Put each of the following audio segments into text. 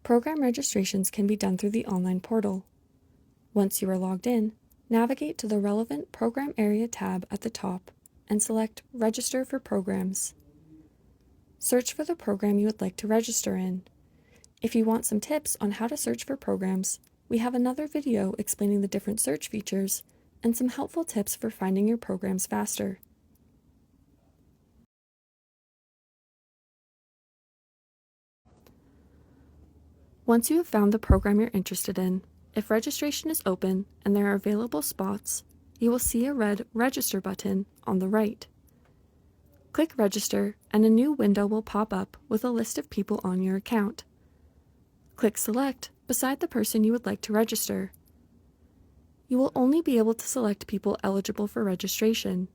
Program registrations can be done through the online portal. Once you are logged in, navigate to the relevant Program Area tab at the top and select Register for Programs. Search for the program you would like to register in. If you want some tips on how to search for programs, we have another video explaining the different search features and some helpful tips for finding your programs faster. Once you have found the program you're interested in, if registration is open and there are available spots, you will see a red Register button on the right. Click Register and a new window will pop up with a list of people on your account. Click Select beside the person you would like to register. You will only be able to select people eligible for registration.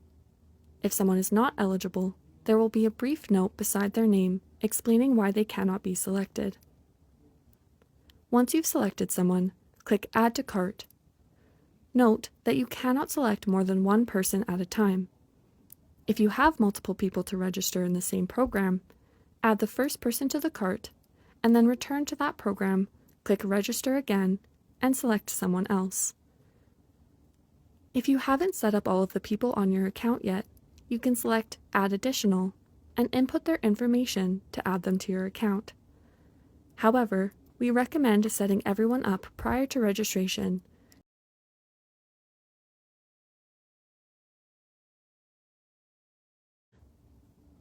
If someone is not eligible, there will be a brief note beside their name explaining why they cannot be selected. Once you've selected someone, click Add to Cart. Note that you cannot select more than one person at a time. If you have multiple people to register in the same program, add the first person to the cart, and then return to that program, click Register again, and select someone else. If you haven't set up all of the people on your account yet, you can select Add Additional and input their information to add them to your account. However, we recommend setting everyone up prior to registration.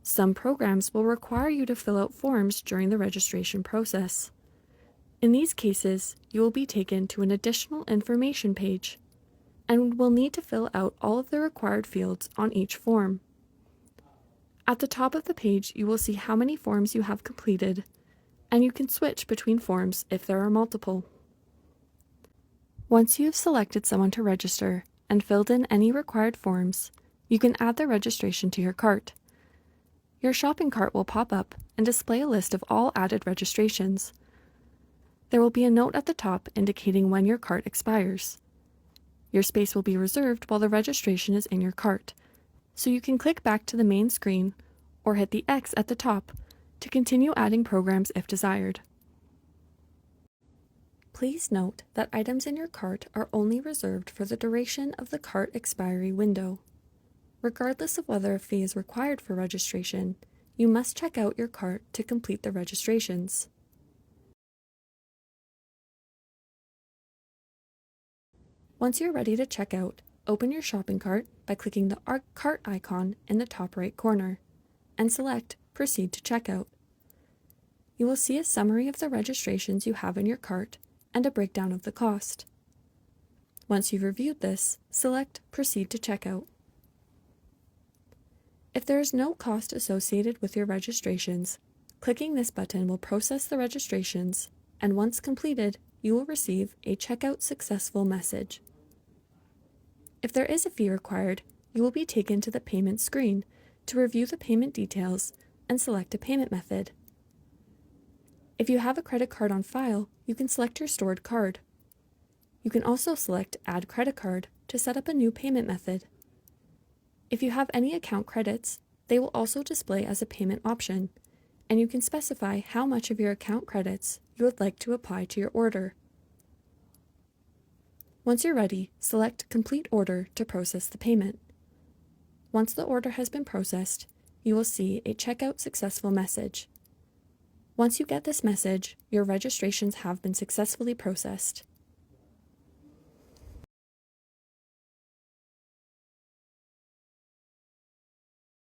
Some programs will require you to fill out forms during the registration process. In these cases, you will be taken to an additional information page and will need to fill out all of the required fields on each form. At the top of the page, you will see how many forms you have completed, and you can switch between forms if there are multiple. Once you have selected someone to register and filled in any required forms, you can add their registration to your cart. Your shopping cart will pop up and display a list of all added registrations. There will be a note at the top indicating when your cart expires. Your space will be reserved while the registration is in your cart, so you can click back to the main screen or hit the X at the top to continue adding programs if desired. Please note that items in your cart are only reserved for the duration of the cart expiry window. Regardless of whether a fee is required for registration, you must check out your cart to complete the registrations. Once you're ready to check out, open your shopping cart by clicking the cart icon in the top right corner and select Proceed to Checkout. You will see a summary of the registrations you have in your cart and a breakdown of the cost. Once you've reviewed this, select Proceed to Checkout. If there is no cost associated with your registrations, clicking this button will process the registrations, and once completed, you will receive a Checkout Successful message. If there is a fee required, you will be taken to the payment screen to review the payment details and select a payment method. If you have a credit card on file, you can select your stored card. You can also select Add Credit Card to set up a new payment method. If you have any account credits, they will also display as a payment option, and you can specify how much of your account credits you would like to apply to your order. Once you're ready, select Complete Order to process the payment. Once the order has been processed, you will see a Checkout Successful message. Once you get this message, your registrations have been successfully processed.